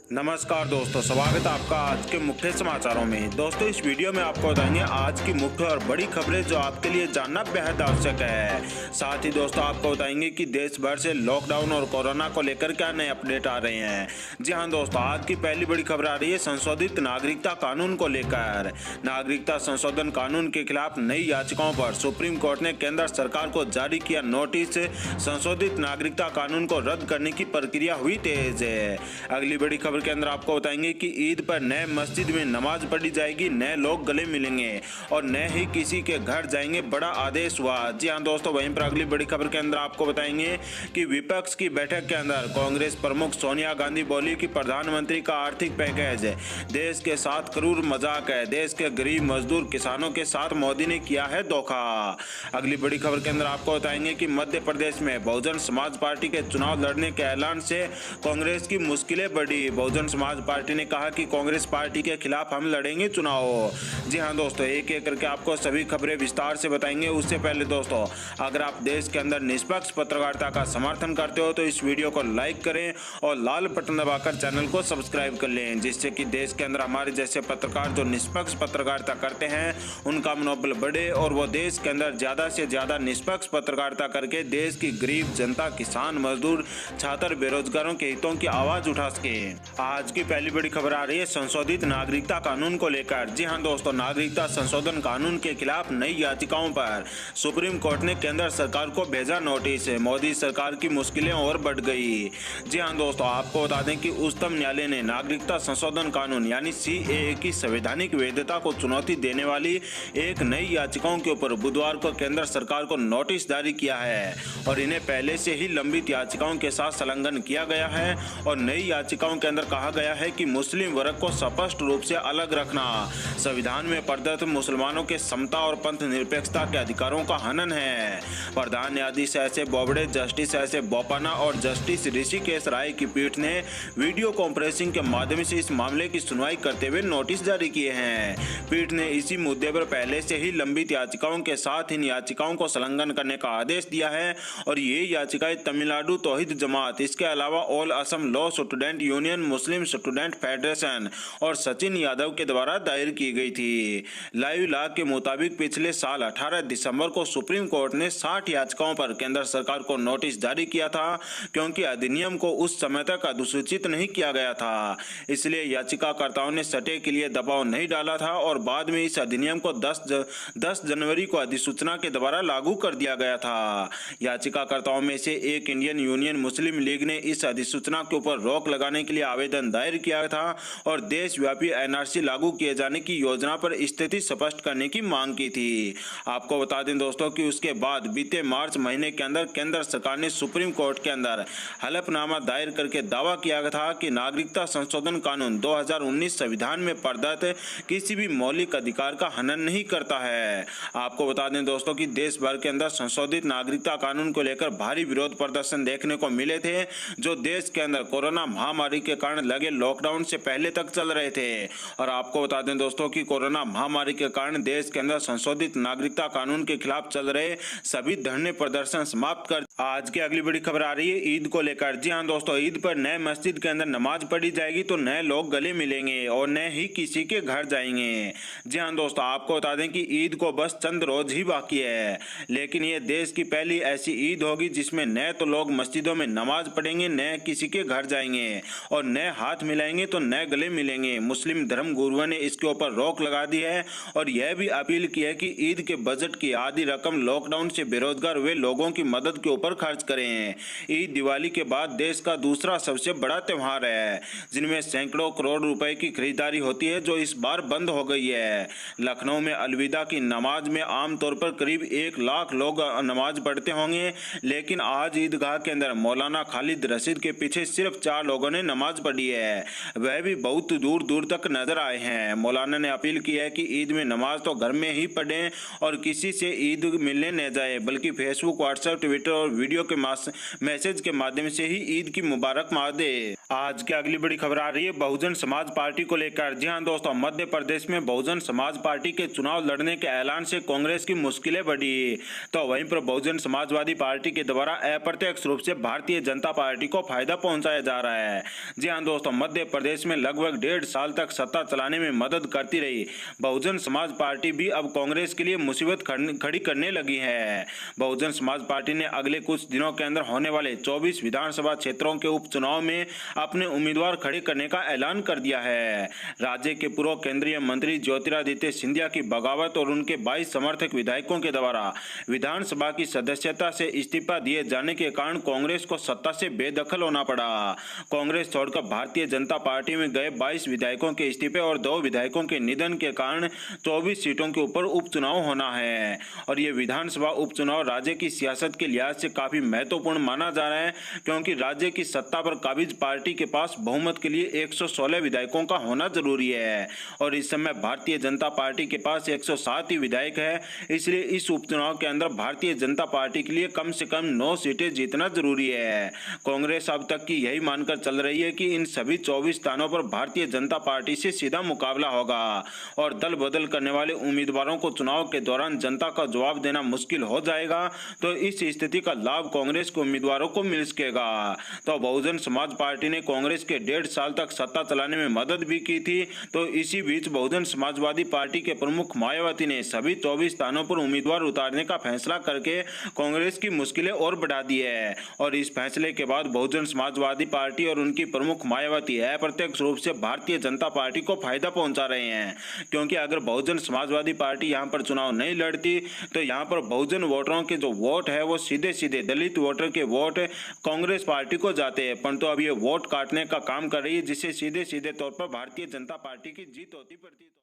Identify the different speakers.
Speaker 1: नमस्कार दोस्तों, स्वागत है आपका आज के मुख्य समाचारों में। दोस्तों, इस वीडियो में आपको बताएंगे आज की मुख्य और बड़ी खबरें जो आपके लिए जानना बेहद आवश्यक है। साथ ही दोस्तों आपको बताएंगे कि देश भर से लॉकडाउन और कोरोना को लेकर क्या नए अपडेट आ रहे हैं। जी हां दोस्तों, आज की पहली बड़ी खबर आ रही है संशोधित नागरिकता कानून को लेकर। नागरिकता संशोधन कानून के खिलाफ नई याचिकाओं पर सुप्रीम कोर्ट ने केंद्र सरकार को जारी किया नोटिस। संशोधित नागरिकता कानून को रद्द करने की प्रक्रिया हुई तेज है। अगली बड़ी खबर के अंदर आपको बताएंगे कि ईद पर नए मस्जिद में नमाज पढ़ी जाएगी, नए लोग गले मिलेंगे और नए ही किसी के घर जाएंगे, बड़ा आदेश हुआ। जी हां दोस्तों, वहीं पर अगली बड़ी खबर के अंदर आपको बताएंगे कि विपक्ष की बैठक के अंदर कांग्रेस प्रमुख सोनिया गांधी बोली कि प्रधानमंत्री का आर्थिक पैकेज देश के साथ क्रूर मजाक है, देश के गरीब मजदूर किसानों के साथ मोदी ने किया है धोखा। अगली बड़ी खबर के अंदर आपको बताएंगे कि मध्य प्रदेश में बहुजन समाज पार्टी के चुनाव लड़ने के ऐलान से कांग्रेस की मुश्किलें बढ़ी। बहुजन समाज पार्टी ने कहा कि कांग्रेस पार्टी के खिलाफ हम लड़ेंगे चुनाव। जी हां दोस्तों, एक एक करके आपको सभी खबरें विस्तार से बताएंगे। उससे पहले दोस्तों, अगर आप देश के अंदर निष्पक्ष पत्रकारिता का समर्थन करते हो तो इस वीडियो को लाइक करें और लाल बटन दबाकर चैनल को सब्सक्राइब कर लें, जिससे कि देश के अंदर हमारे जैसे पत्रकार जो निष्पक्ष पत्रकारिता करते हैं उनका मनोबल बढ़े और वो देश के अंदर ज्यादा से ज्यादा निष्पक्ष पत्रकारिता करके देश की गरीब जनता, किसान, मजदूर, छात्र, बेरोजगारों के हितों की आवाज उठा सके। आज की पहली बड़ी खबर आ रही है संशोधित नागरिकता कानून को लेकर। जी हां दोस्तों, नागरिकता संशोधन कानून के खिलाफ नई याचिकाओं पर सुप्रीम कोर्ट ने केंद्र सरकार को भेजा नोटिस। मोदी सरकार की मुश्किलें और बढ़ गई। जी हां दोस्तों, आपको बता दें कि उच्चतम न्यायालय ने नागरिकता संशोधन कानून यानी सीएए की संवैधानिक वैधता को चुनौती देने वाली एक नई याचिकाओं के ऊपर बुधवार को केंद्र सरकार को नोटिस जारी किया है और इन्हें पहले से ही लंबित याचिकाओं के साथ संलग्न किया गया है। और नई याचिकाओं के अंदर कहा गया है कि मुस्लिम वर्ग को स्पष्ट रूप से अलग रखना संविधान में प्रदत्त मुसलमानों के समता और पंथ निरपेक्षता के अधिकारों का हनन है। प्रधान न्यायाधीश S A Bobde, justice S A Bopanna और जस्टिस ऋषिकेश राय की पीठ ने वीडियो कॉन्फ्रेंसिंग के माध्यम से इस मामले की सुनवाई करते हुए नोटिस जारी किए हैं। पीठ ने इसी मुद्दे पर पहले से ही लंबित याचिकाओं के साथ इन याचिकाओं को संलग्न करने का आदेश दिया है और ये याचिकाएं तमिलनाडु तौहीद जमात, इसके अलावा all Assam law student union, Muslim student federation और सचिन यादव के द्वारा दायर की गई थी। लाइव लॉ के मुताबिक पिछले साल 18 दिसंबर को सुप्रीम कोर्ट ने 60 याचिकाओं पर केंद्र सरकार को नोटिस जारी किया था, क्योंकि अधिनियम को उस समय तक अधिसूचित नहीं किया गया था। इसलिए याचिकाकर्ताओं ने सटे के लिए दबाव नहीं डाला था और बाद में इस अधिनियम को 10 जनवरी को अधिसूचना के द्वारा लागू कर दिया गया था। याचिकाकर्ताओं में से एक इंडियन यूनियन मुस्लिम लीग ने इस अधिसूचना के ऊपर रोक लगाने के लिए आवेदन दायर किया था और देशव्यापी एनआरसी लागू किए जाने की योजना पर स्थिति स्पष्ट करने की मांग की थी। आपको बता दें दोस्तों कि उसके बाद बीते मार्च महीने के अंदर केंद्र सरकार ने सुप्रीम कोर्ट के अंदर हलफनामा दायर करके दावा किया था कि नागरिकता संशोधन कानून 2019 संविधान में प्रदत्त किसी भी मौलिक अधिकार का हनन नहीं करता है। आपको बता दें दोस्तों कि देश भर के अंदर संशोधित नागरिकता कानून को लेकर भारी विरोध प्रदर्शन देखने को मिले थे, जो देश के अंदर कोरोना महामारी के कारण लगे लॉकडाउन से पहले तक चल रहे थे। और आपको बता दें दोस्तों कि कोरोना महामारी के कारण देश के अंदर संशोधित नागरिकता कानून के खिलाफ चल रहे सभी धरने प्रदर्शन समाप्त कर आज की अगली बड़ी खबर आ रही है ईद को लेकर। जी हां दोस्तों, ईद पर नए मस्जिद के अंदर नमाज पढ़ी जाएगी तो नए लोग गले मिलेंगे और नए ही किसी के घर जाएंगे। जी हां दोस्तों, आपको बता दें कि ईद को बस चंद रोज ही बाकी है, लेकिन ये देश की पहली ऐसी ईद होगी जिसमें नए तो लोग मस्जिदों में नमाज पढ़ेंगे, नए किसी के घर जाएंगे और नए हाथ मिलाएंगे तो नए गले मिलेंगे। मुस्लिम धर्म गुरुओं ने इसके ऊपर रोक लगा दी है और यह भी अपील की है कि ईद के बजट की आधी रकम लॉकडाउन से बेरोजगार हुए लोगों की मदद के ऊपर खर्च करें। ईद दिवाली के बाद देश का दूसरा सबसे बड़ा त्योहार है, जिनमें सैकड़ों करोड़ रुपए की खरीदारी होती है, जो इस बार बंद हो गई है। लखनऊ में अलविदा की नमाज में आमतौर पर करीब 1 लाख लोग नमाज पढ़ते होंगे, लेकिन आज ईदगाह के अंदर मौलाना खालिद रशीद के पीछे सिर्फ 4 लोगों ने नमाज पढ़ी है, वह भी बहुत दूर दूर तक नजर आए हैं। मौलाना ने अपील की है कि ईद में नमाज तो घर में ही पढ़ें और किसी से ईद मिलने न जाए, बल्कि फेसबुक, व्हाट्सएप, ट्विटर और वीडियो के मैसेज के माध्यम से ही ईद की मुबारकबाद दे। आज की अगली बड़ी खबर आ रही है बहुजन समाज पार्टी को लेकर। जी हां दोस्तों, मध्य प्रदेश में बहुजन समाज पार्टी के चुनाव लड़ने के ऐलान से कांग्रेस की मुश्किलें बढ़ी। तो वहीं पर बहुजन समाजवादी पार्टी के द्वारा अप्रत्यक्ष रूप से भारतीय जनता पार्टी को फायदा पहुंचाया जा रहा है। जी हां दोस्तों, मध्य प्रदेश में लगभग 1.5 साल तक सत्ता चलाने में मदद करती रही बहुजन समाज पार्टी भी अब कांग्रेस के लिए मुसीबत खड़ी करने लगी है। बहुजन समाज पार्टी ने अगले कुछ दिनों के अंदर होने वाले 24 विधानसभा क्षेत्रों के उपचुनाव में अपने उम्मीदवार खड़े करने का ऐलान कर दिया है। राज्य के पूर्व केंद्रीय मंत्री ज्योतिरादित्य सिंधिया की बगावत और उनके 22 समर्थक विधायकों के द्वारा विधानसभा की सदस्यता से इस्तीफा दिए जाने के कारण कांग्रेस को सत्ता से बेदखल होना पड़ा। कांग्रेस छोड़कर भारतीय जनता पार्टी में गए 22 विधायकों के इस्तीफे और 2 विधायकों के निधन के कारण 24 सीटों के ऊपर उपचुनाव होना है। और ये विधानसभा उपचुनाव राज्य की सियासत के लिहाज से काफी महत्वपूर्ण माना जा रहा है, क्योंकि राज्य की सत्ता पर काबिज पार्टी के पास बहुमत के लिए 116 विधायकों का होना जरूरी है और इस समय भारतीय जनता पार्टी के पास 107 ही विधायक है। इसलिए इस उपचुनाव के अंदर भारतीय जनता पार्टी के लिए कम से कम 9 सीटें जीतना जरूरी है। कांग्रेस अब तक की यही मानकर चल रही है कि इन सभी 24 स्थानों पर भारतीय जनता पार्टी से सीधा मुकाबला होगा और दल बदल करने वाले उम्मीदवारों को चुनाव के दौरान जनता का जवाब देना मुश्किल हो जाएगा। तो इस स्थिति का लाभ कांग्रेस के उम्मीदवारों को मिल सकेगा। तो बहुजन समाज पार्टी ने कांग्रेस के 1.5 साल तक सत्ता चलाने में मदद भी की थी। तो इसी बीच बहुजन समाजवादी पार्टी के प्रमुख मायावती ने सभी 24 स्थानों पर उम्मीदवार उतारने का फैसला करके कांग्रेस की मुश्किलें और बढ़ा दी है। और इस फैसले के बाद बहुजन समाजवादी पार्टी और उनकी प्रमुख मायावती अप्रत्यक्ष रूप से भारतीय जनता पार्टी को फायदा पहुंचा रहे हैं, क्योंकि अगर बहुजन समाजवादी पार्टी यहां पर चुनाव नहीं लड़ती तो यहां पर बहुजन वोटरों के जो वोट है वो सीधे सीधे दलित वोटर के वोट कांग्रेस पार्टी को जाते हैं, परंतु अब ये वोट काटने का काम कर रही है, जिससे सीधे सीधे तौर पर भारतीय जनता पार्टी की जीत होती पड़ती है।